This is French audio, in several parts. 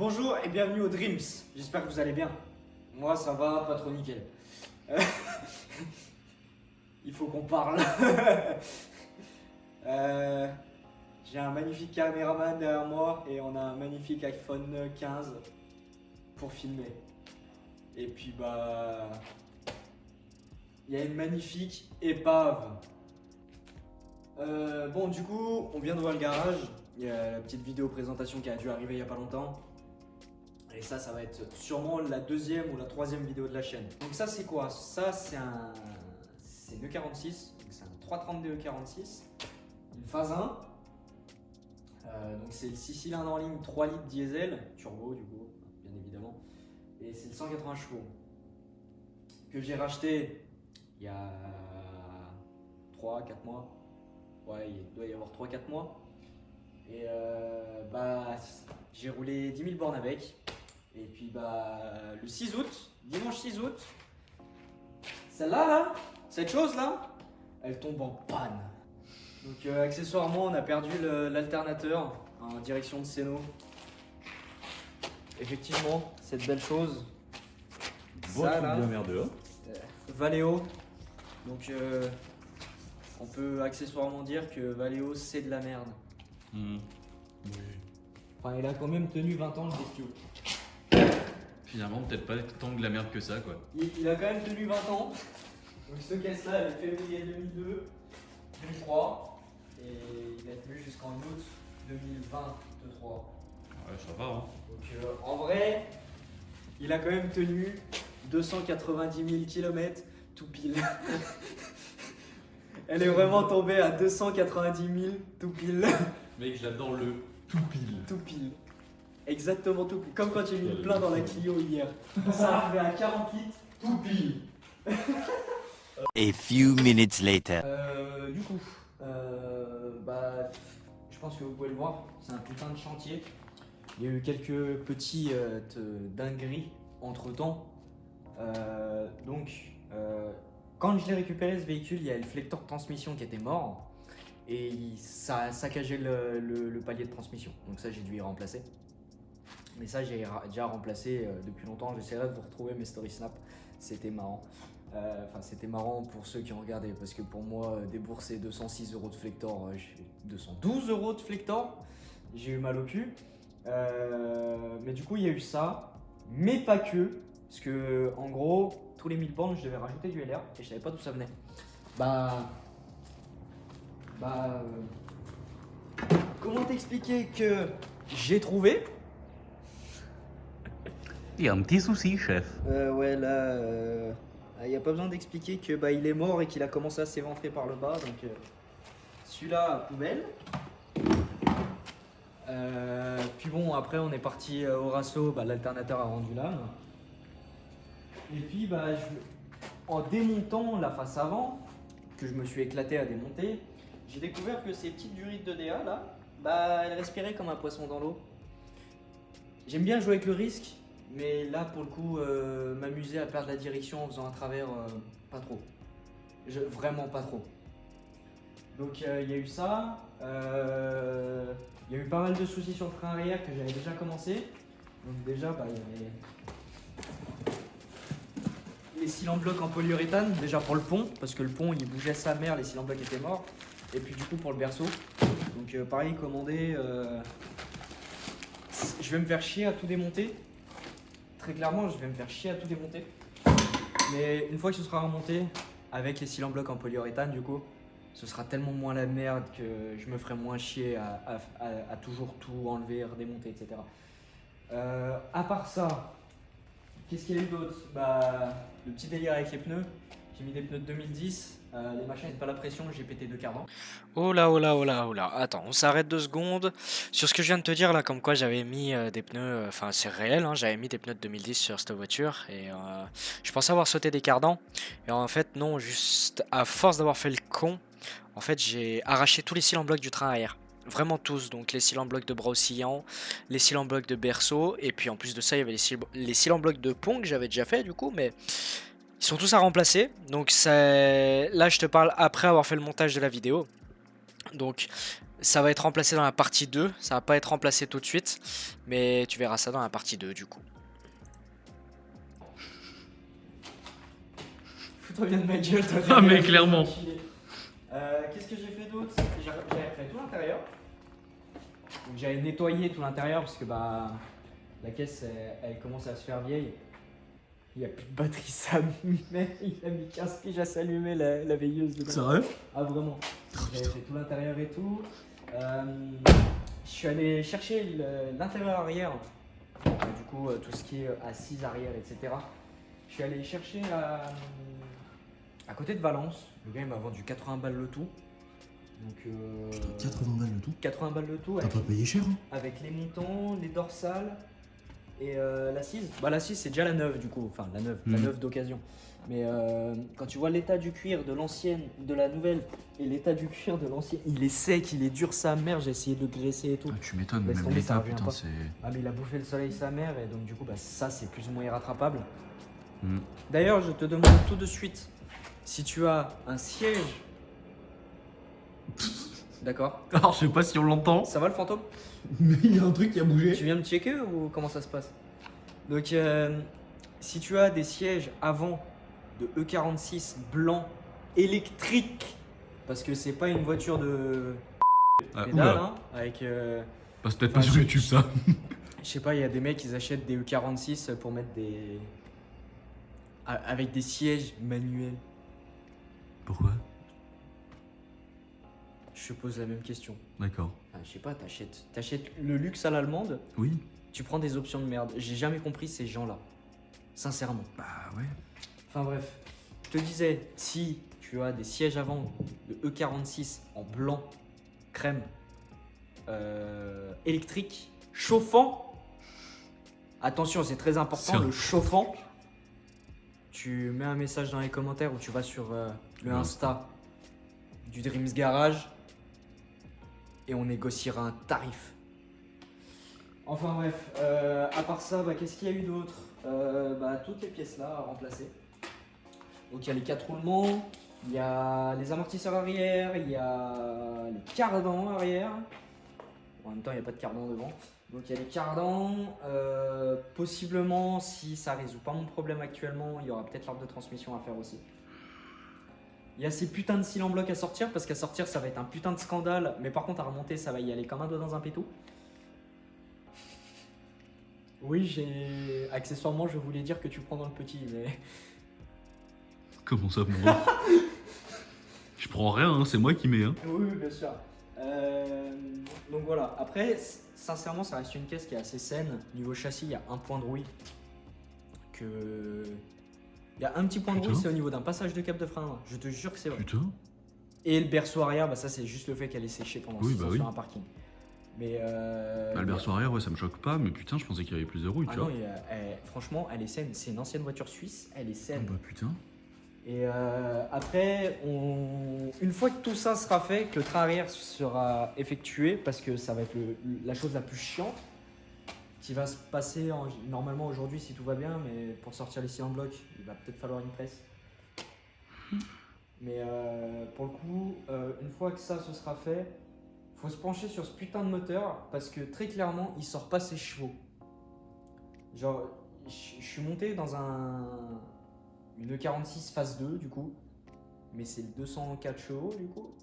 Bonjour et bienvenue au Dreams, j'espère que vous allez bien. Moi ça va, pas trop nickel. Il faut qu'on parle. J'ai un magnifique caméraman derrière moi et on a un magnifique iPhone 15 pour filmer. Et puis il y a une magnifique épave. Bon du coup on vient de voir le garage. Il y a la petite vidéo présentation qui a dû arriver il n'y a pas longtemps. Et ça va être sûrement la deuxième ou la troisième vidéo de la chaîne. Donc ça c'est quoi? Ça c'est E46, donc c'est un 332 E46, une phase 1. Donc c'est le 6 cylindres en ligne, 3 litres diesel, turbo du coup, bien évidemment. Et c'est le 180 chevaux que j'ai racheté il y a 3-4 mois. Ouais, il doit y avoir 3-4 mois. Et j'ai roulé 10 000 bornes avec. Et puis le 6 août, dimanche 6 août, celle-là, là, cette chose-là, elle tombe en panne. Donc accessoirement, on a perdu l'alternateur en direction de Seno. Effectivement, cette belle chose. Bon, Ça là, bien merdeux. Valeo. Donc on peut accessoirement dire que Valeo c'est de la merde. Oui. Enfin, il a quand même tenu 20 ans le bestiau. Finalement, peut-être pas tant de la merde que ça, quoi. Il a quand même tenu 20 ans. Donc cette caisse-là, elle est février 2002, 2003. Et il a tenu jusqu'en août 2023. Ouais, ça va, hein. Donc en vrai, il a quand même tenu 290 000 km tout pile. Elle est vraiment tombée à 290 000 tout pile. Mec, j'adore le tout pile. Tout pile. Exactement tout pile. Comme quand j'ai mis le plein dans la Clio hier. Ça arrivait à 40 litres, tout pile. A few minutes later. Du coup, je pense que vous pouvez le voir, c'est un putain de chantier. Il y a eu quelques petits dingueries entre temps. Quand je l'ai récupéré ce véhicule, il y a le flecteur de transmission qui était mort et ça a saccagé le palier de transmission. Donc ça, j'ai dû y remplacer. Mais ça, j'ai déjà remplacé depuis longtemps. J'essaierai de vous retrouver mes story snap. C'était marrant. C'était marrant pour ceux qui ont regardé parce que pour moi, débourser 206 € de flector, 212 € de flector, j'ai eu mal au cul. Mais du coup, il y a eu ça, mais pas que. Parce que, en gros, tous les 1000 bornes, je devais rajouter du LR et je savais pas d'où ça venait. Comment t'expliquer que j'ai trouvé? Il y a un petit souci, chef. Ouais, là, il n'y a pas besoin d'expliquer que il est mort et qu'il a commencé à s'éventrer par le bas. Donc, celui-là, poubelle. Puis bon, après, on est parti au Rasso. L'alternateur a rendu l'âme. Et puis, en démontant la face avant, que je me suis éclaté à démonter, j'ai découvert que ces petites durites de DA là, elles respiraient comme un poisson dans l'eau. J'aime bien jouer avec le risque. Mais là, pour le coup, m'amuser à perdre la direction en faisant un travers, pas trop. Vraiment pas trop. Donc il y a eu ça. Il y a eu pas mal de soucis sur le frein arrière que j'avais déjà commencé. Donc déjà, il y avait les cylindres blocs en polyuréthane, déjà pour le pont, parce que le pont il bougeait sa mère, les cylindres blocs étaient morts. Et puis du coup pour le berceau. Donc pareil, commandé. Je vais me faire chier à tout démonter. Très clairement, je vais me faire chier à tout démonter. Mais une fois que ce sera remonté, avec les cylindres blocs en polyuréthane, du coup, ce sera tellement moins la merde que je me ferai moins chier à toujours tout enlever, redémonter, etc. À part ça, qu'est-ce qu'il y a eu d'autre? Le petit délire avec les pneus. J'ai mis des pneus de 2010. Les machins n'ont pas la pression, j'ai pété 2 cardans. Oh là, oh là, oh là, oh là. Attends, on s'arrête 2 secondes. Sur ce que je viens de te dire là, comme quoi j'avais mis des pneus, enfin c'est réel, hein, j'avais mis des pneus de 2010 sur cette voiture et je pensais avoir sauté des cardans. Et en fait, non, juste à force d'avoir fait le con, en fait j'ai arraché tous les cylindres blocs du train arrière. Vraiment tous, donc les cylindres blocs de bras oscillants, les cylindres blocs de berceau, et puis en plus de ça, il y avait les cylindres blocs de pont que j'avais déjà fait du coup, mais ils sont tous à remplacer. Donc là, je te parle après avoir fait le montage de la vidéo. Donc Ça va être remplacé dans la partie 2. Ça va pas être remplacé tout de suite. Mais tu verras ça dans la partie 2 du coup. Fous-toi bien de ma gueule, toi. Ah, mais clairement. Qu'est-ce que j'ai fait d'autre? J'avais fait tout l'intérieur. Donc j'avais nettoyé tout l'intérieur parce que bah la caisse elle commence à se faire vieille. Il n'y a plus de batterie, ça allumait. Il a mis 15 piges à s'allumer la veilleuse dedans. Sérieux? Ah vraiment. J'avais fait tout l'intérieur et tout. Je suis allé chercher l'intérieur arrière. Du coup tout ce qui est assise arrière, etc. Je suis allé chercher à côté de Valence. Le gars il m'a vendu 80 balles le tout. Donc 80 balles le tout. 80 balles le tout T'as pas payé cher, hein? avec les montants, les dorsales et l'assise. Bah l'assise c'est déjà la neuve du coup, enfin la neuve d'occasion. Mais quand tu vois l'état du cuir de l'ancienne, de la nouvelle et l'état du cuir de l'ancienne, il est sec, il est dur sa mère, j'ai essayé de le graisser et tout. Ah, tu m'étonnes, Laisse même tomber, ça l'état, revient putain, pas. c'est. Ah mais il a bouffé le soleil sa mère et donc du coup bah ça c'est plus ou moins irrattrapable. Hmm. D'ailleurs je te demande tout de suite si tu as un siège. D'accord. Alors, je sais pas si on l'entend. Ça va le fantôme? Mais il y a un truc qui a bougé. Tu viens me checker ou comment ça se passe? Donc, si tu as des sièges avant de E46 blanc électrique, parce que c'est pas une voiture de Ah, pédale, oula. hein, avec. Passe peut-être pas enfin, sur YouTube, ça. Je sais pas, il y a des mecs qui achètent des E46 pour mettre des. Avec des sièges manuels. Pourquoi? Je te pose la même question. D'accord. Enfin, je sais pas, t'achètes le luxe à l'allemande, Oui. tu prends des options de merde. J'ai jamais compris ces gens-là. Sincèrement. Bah ouais. Enfin bref, je te disais, si tu as des sièges avant de E46 en blanc, crème, électrique, chauffant, attention c'est très important, C'est le chauffant, tu mets un message dans les commentaires ou tu vas sur le Insta du Dreams Garage et on négociera un tarif. Enfin bref, à part ça, bah, qu'est-ce qu'il y a eu d'autre? Toutes les pièces là à remplacer. Donc il y a les 4 roulements, il y a les amortisseurs arrière, il y a les cardans arrière. En même temps, il n'y a pas de cardan devant. Donc il y a les cardans. Possiblement, si ça résout pas mon problème actuellement, il y aura peut-être l'arbre de transmission à faire aussi. Il y a ces putains de cils en bloc à sortir, parce qu'à sortir ça va être un putain de scandale. Mais par contre à remonter ça va y aller comme un doigt dans un pétou. Oui, accessoirement je voulais dire que tu prends dans le petit, mais... Comment ça, moi? Je prends rien, hein, c'est moi qui mets. Hein. Oui, bien sûr. Donc voilà, après, sincèrement, ça reste une caisse qui est assez saine. Niveau châssis, il y a un point de rouille. Il y a un petit point de rouille, Putain. c'est au niveau d'un passage de cap de frein. Je te jure que c'est vrai. Putain. Et le berceau arrière, bah ça c'est juste le fait qu'elle est séchée pendant Oui, 6 bah ans oui. sur un parking. Mais Bah, le berceau arrière, ouais, ça me choque pas, mais putain, je pensais qu'il y avait plus de rouille, ah tu non, vois. franchement, elle est saine. C'est une ancienne voiture suisse, elle est Ah saine. bah putain. Et après, une fois que tout ça sera fait, que le train arrière sera effectué, parce que ça va être la chose la plus chiante qui va se passer normalement aujourd'hui si tout va bien, mais pour sortir les cils en bloc, il va peut-être falloir une presse. Mais pour le coup, une fois que ça se sera fait, faut se pencher sur ce putain de moteur, parce que très clairement, il sort pas ses chevaux. Genre, je suis monté dans une E46 phase 2 du coup, mais c'est le 204 chevaux du coup.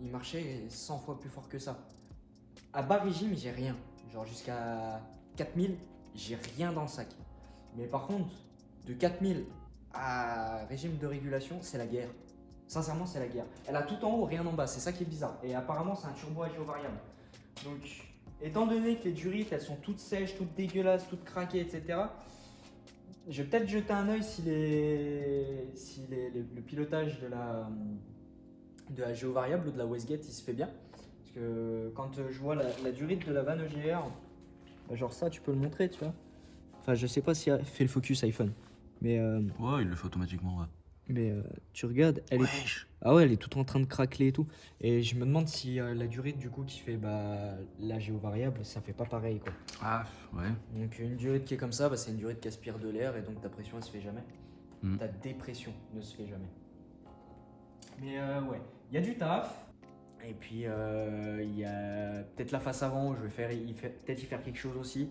Il marchait 100 fois plus fort que ça. À bas régime, j'ai rien. Genre jusqu'à 4000, j'ai rien dans le sac. Mais par contre, de 4000 à régime de régulation, c'est la guerre. Sincèrement, c'est la guerre. Elle a tout en haut, rien en bas, c'est ça qui est bizarre. Et apparemment, c'est un turbo à géovariable. Donc, étant donné que les durites, elles sont toutes sèches, toutes dégueulasses, toutes craquées, etc., je vais peut-être jeter un œil si le pilotage de la géovariable ou de la Westgate il se fait bien. Parce que quand je vois la durite de la vanne EGR, bah genre ça tu peux le montrer, tu vois. Enfin, je sais pas si elle fait le focus iPhone, mais Ouais, il le fait automatiquement, ouais. tu regardes, elle est. Ah ouais, elle est toute en train de craqueler et tout. Et je me demande si la durite du coup qui fait la géovariable, ça fait pas pareil quoi. Ah, ouais. Donc une durite qui est comme ça, bah, c'est une durite qui aspire de l'air et donc ta pression elle se fait jamais. Mm. Ta dépression ne se fait jamais. Mais ouais, il y a du taf. Et puis il y a peut-être la face avant où je vais peut-être y faire quelque chose aussi.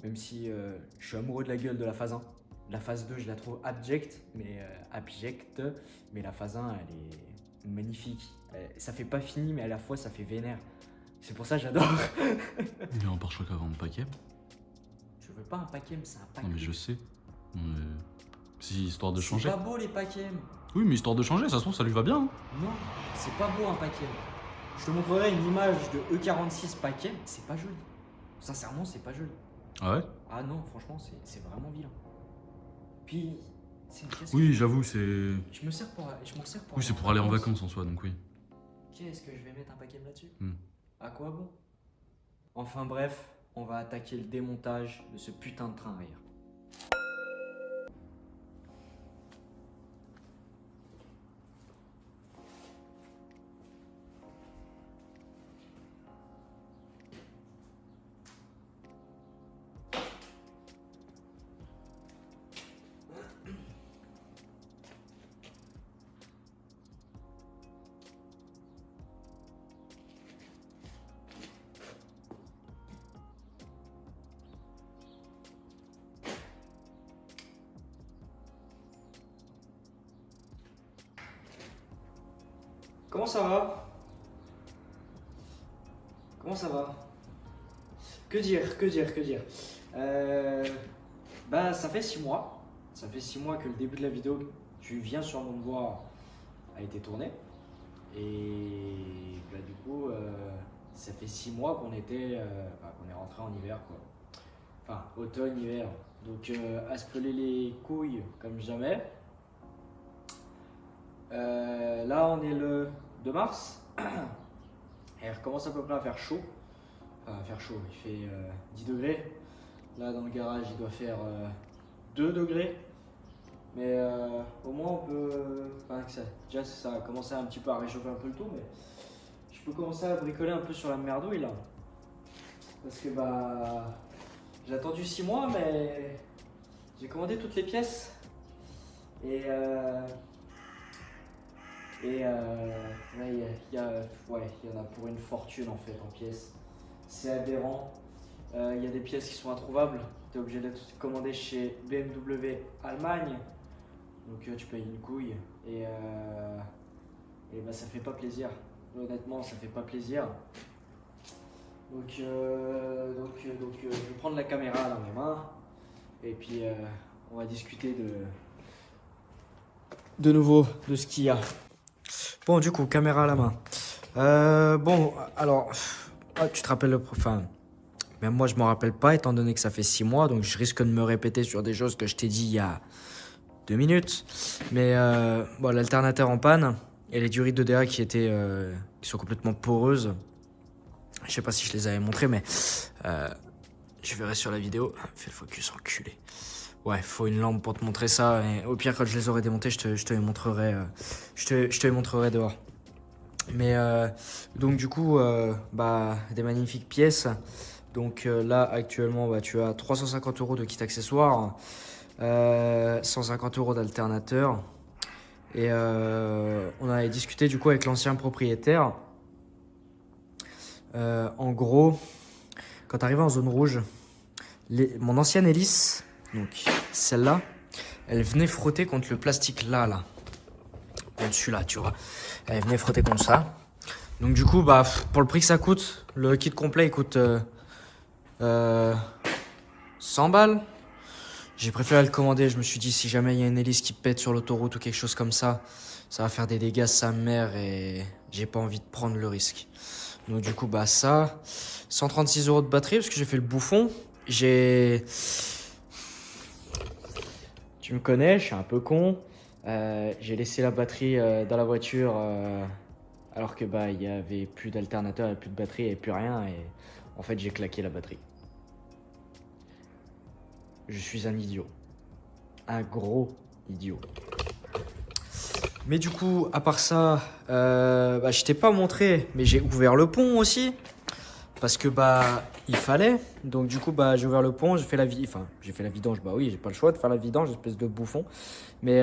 Même si je suis amoureux de la gueule de la phase 1. La phase 2 je la trouve abjecte, mais la phase 1 elle est magnifique. Ça fait pas fini mais à la fois ça fait vénère. C'est pour ça que j'adore. Il y a un pare-choc avant le paquet. Je veux pas un paquet, mais c'est un paquet. Non mais je sais. C'est histoire de changer. C'est pas beau les paquets. Oui mais histoire de changer, ça se trouve ça lui va bien. Hein. Non, c'est pas beau un paquet. Je te montrerai une image de E46 paquet, c'est pas joli. Sincèrement, c'est pas joli. Ah ouais? Ah non, franchement, c'est vraiment vilain. Puis, c'est une pièce Oui que j'avoue c'est... je m'en sers pour Oui c'est pour aller en vacances en soi donc oui. Qu'est-ce que je vais mettre un paquet là-dessus? Hmm. À quoi bon? Enfin bref, on va attaquer le démontage de ce putain de train arrière. Comment ça va? Comment ça va? Que dire? Bah ça fait 6 mois. Ça fait 6 mois que le début de la vidéo que tu viens sûrement de voir a été tourné. Et bah du coup ça fait 6 mois qu'on est rentré en hiver quoi. Enfin automne-hiver. Donc à se peler les couilles comme jamais. Là on est le 2 mars et il recommence à peu près à faire chaud. Enfin à faire chaud, il fait 10 degrés. Là dans le garage il doit faire 2 degrés. Mais au moins on peut... déjà ça a commencé un petit peu à réchauffer un peu le tout, mais je peux commencer à bricoler un peu sur la merdouille là. Parce que bah... j'ai attendu 6 mois mais j'ai commandé toutes les pièces. Et là, il y en a pour une fortune en fait en pièces. C'est aberrant. Il y a des pièces qui sont introuvables. Tu es obligé d'être commandé chez BMW Allemagne. Donc tu payes une couille. Et bah, ça fait pas plaisir. Honnêtement, ça fait pas plaisir. Donc je vais prendre la caméra dans mes mains. Et puis on va discuter de nouveau de ce qu'il y a. Bon, du coup, caméra à la main. Bon, alors, tu te rappelles enfin, même moi je m'en rappelle pas étant donné que ça fait 6 mois, donc je risque de me répéter sur des choses que je t'ai dit il y a 2 minutes. Mais bon, l'alternateur en panne et les durites de DA qui sont complètement poreuses. Je sais pas si je les avais montrées, mais je verrai sur la vidéo. Fais le focus, enculé. Ouais, faut une lampe pour te montrer ça. Et au pire, quand je les aurai démontés, je te les montrerai. Je te les montrerai dehors. Mais donc du coup, bah des magnifiques pièces. Donc là, actuellement, bah, tu as 350 € de kit accessoires, 150 € d'alternateur. Et on avait discuté du coup avec l'ancien propriétaire. En gros, quand tu arrives en zone rouge, mon ancienne hélice, donc celle-là, elle venait frotter contre le plastique là. Au-dessus là, tu vois. Elle venait frotter contre ça. Donc du coup, bah, pour le prix que ça coûte, le kit complet il coûte 100 balles. J'ai préféré le commander. Je me suis dit, si jamais il y a une hélice qui pète sur l'autoroute ou quelque chose comme ça, ça va faire des dégâts sa mère et j'ai pas envie de prendre le risque. Donc du coup, bah ça, 136 € de batterie parce que j'ai fait le bouffon. Tu me connais, je suis un peu con. J'ai laissé la batterie dans la voiture alors que bah il y avait plus d'alternateur, il n'y avait plus de batterie, il n'y avait plus rien et en fait j'ai claqué la batterie. Je suis un idiot. Un gros idiot. Mais du coup, à part ça, bah, je t'ai pas montré, mais j'ai ouvert le pont aussi. Parce que bah il fallait. Donc du coup bah j'ai ouvert le pont, j'ai fait la vidange. Bah oui, j'ai pas le choix de faire la vidange, espèce de bouffon. Mais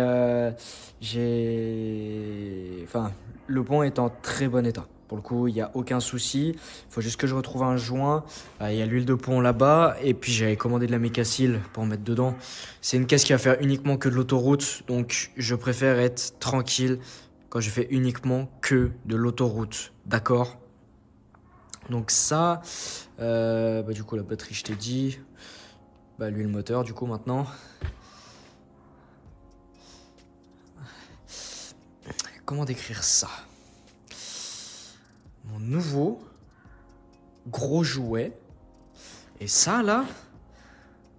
le pont est en très bon état. Pour le coup, il n'y a aucun souci. Il faut juste que je retrouve un joint. Il y a l'huile de pont là-bas. Et puis, j'avais commandé de la mécacile pour mettre dedans. C'est une caisse qui va faire uniquement que de l'autoroute. Donc, je préfère être tranquille quand je fais uniquement que de l'autoroute. D'accord? Donc ça, du coup, la batterie, je t'ai dit. L'huile moteur, du coup, maintenant. Comment décrire ça? Mon nouveau gros jouet. Et ça, là,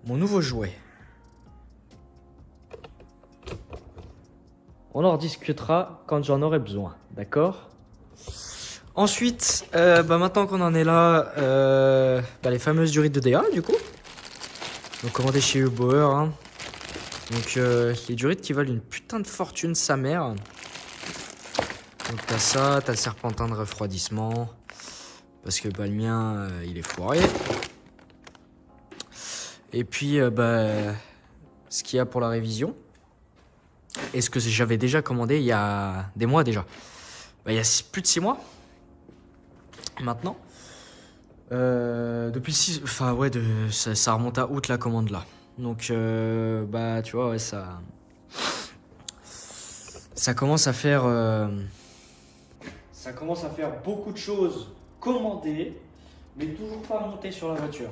mon nouveau jouet. On en rediscutera quand j'en aurai besoin, d'accord? Ensuite, maintenant qu'on en est là, les fameuses durites de DA, du coup. Donc, commandées chez Ubauer. Hein. Donc, les durites qui valent une putain de fortune, sa mère. Donc t'as ça, t'as le serpentin de refroidissement. Parce que le mien, il est foiré. Et puis, ce qu'il y a pour la révision. Et ce que j'avais déjà commandé il y a des mois déjà. Il y a plus de 6 mois. Maintenant. Depuis 6... Enfin ouais, ça remonte à août la commande là. Donc, tu vois, ouais, ça... Ça commence à faire... Ça commence à faire beaucoup de choses commandées, mais toujours pas montées sur la voiture.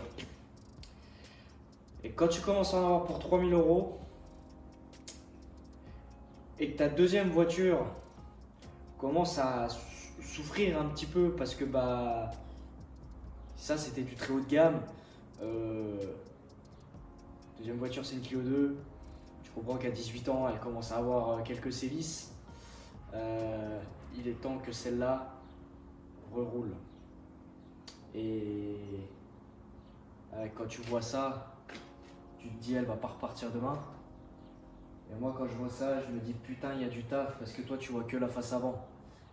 Et quand tu commences à en avoir pour 3000 € et que ta deuxième voiture commence à souffrir un petit peu parce que ça c'était du très haut de gamme. Deuxième voiture c'est une Clio 2. Tu comprends qu'à 18 ans elle commence à avoir quelques sévices. Il est temps que celle-là reroule. Et quand tu vois ça, tu te dis elle va pas repartir demain. Et moi quand je vois ça, je me dis putain il y a du taf parce que toi tu vois que la face avant.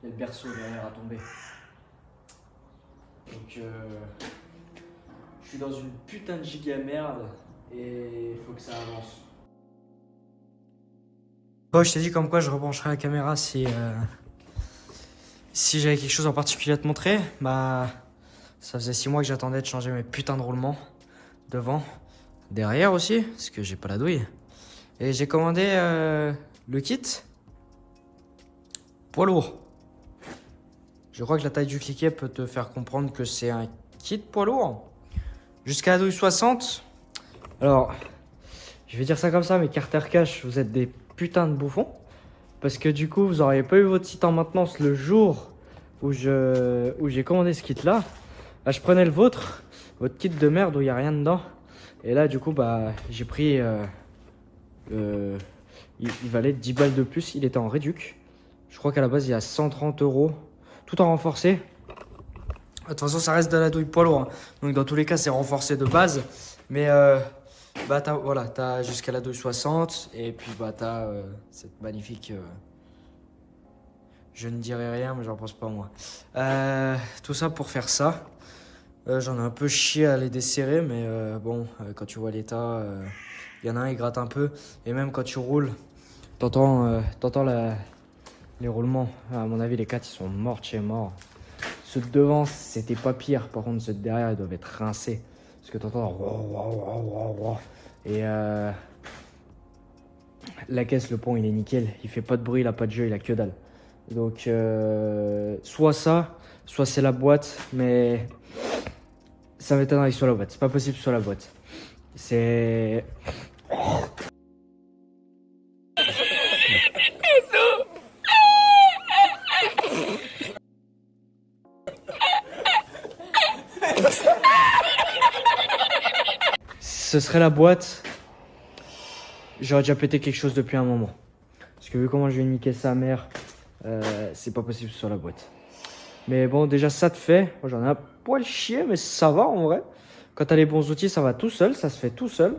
Il y a le berceau derrière à tomber. Donc je suis dans une putain de giga merde et il faut que ça avance. Bon, je t'ai dit comme quoi je rebrancherai la caméra si j'avais quelque chose en particulier à te montrer. Ça faisait 6 mois que j'attendais de changer mes putains de roulements. Devant, derrière aussi, parce que j'ai pas la douille. Et j'ai commandé le kit poids lourd. Je crois que la taille du cliquet peut te faire comprendre que c'est un kit poids lourd. Jusqu'à la douille 60. Alors, je vais dire ça comme ça, mais Carter Cash, vous êtes des putains de bouffons. Parce que du coup, vous n'auriez pas eu votre site en maintenance le jour où j'ai commandé ce kit-là. Là, je prenais le vôtre, votre kit de merde où il n'y a rien dedans. Et là, du coup, j'ai pris... il valait 10 balles de plus, il était en réduc. Je crois qu'à la base, il y a 130 €, tout en renforcé. De toute façon, ça reste de la douille poids lourd. Hein. Donc, dans tous les cas, c'est renforcé de base. Mais... t'as jusqu'à la douille 60 et puis t'as cette magnifique je ne dirai rien mais j'en pense pas moi. Tout ça pour faire ça. J'en ai un peu chié à les desserrer mais quand tu vois l'état, il y en a un il gratte un peu et même quand tu roules t'entends les roulements. À mon avis les 4 ils sont morts de chez mort. Ceux de devant c'était pas pire, par contre ceux de derrière ils doivent être rincés. Parce que t'entends. Et la caisse, le pont, il est nickel. Il fait pas de bruit, il a pas de jeu, il a que dalle. Donc, soit ça, soit c'est la boîte. Mais ça m'étonnerait que ce soit la boîte. C'est pas possible que ce soit la boîte. C'est... Ce serait la boîte. J'aurais déjà pété quelque chose depuis un moment. Parce que vu comment je vais niquer sa mère, c'est pas possible sur la boîte. Mais bon, déjà ça te fait. Moi j'en ai un poil chier, mais ça va en vrai. Quand t'as les bons outils, ça va tout seul, ça se fait tout seul.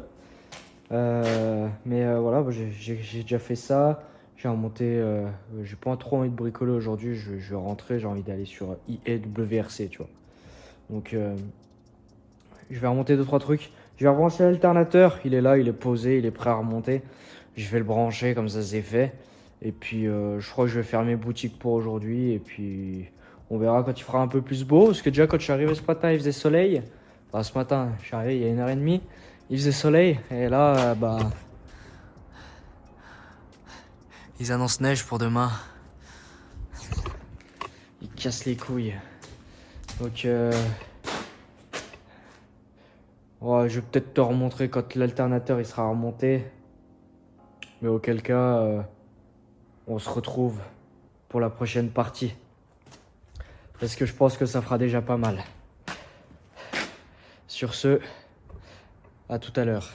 Voilà, j'ai déjà fait ça. J'ai remonté. J'ai pas trop envie de bricoler aujourd'hui. Je vais rentrer, j'ai envie d'aller sur IEWRC, tu vois. Donc, je vais remonter 2-3 trucs. Je vais rebrancher l'alternateur, il est là, il est posé, il est prêt à remonter. Je vais le brancher, comme ça c'est fait. Et puis je crois que je vais faire mes boutiques pour aujourd'hui. Et puis On verra quand il fera un peu plus beau. Parce que déjà, quand je suis arrivé ce matin, il faisait soleil. Enfin, ce matin, je suis arrivé il y a 1h30. Il faisait soleil. Et là, ils annoncent neige pour demain. Ils cassent les couilles. Donc, ouais, je vais peut-être te remontrer quand l'alternateur il sera remonté. Mais auquel cas, on se retrouve pour la prochaine partie. Parce que je pense que ça fera déjà pas mal. Sur ce, à tout à l'heure.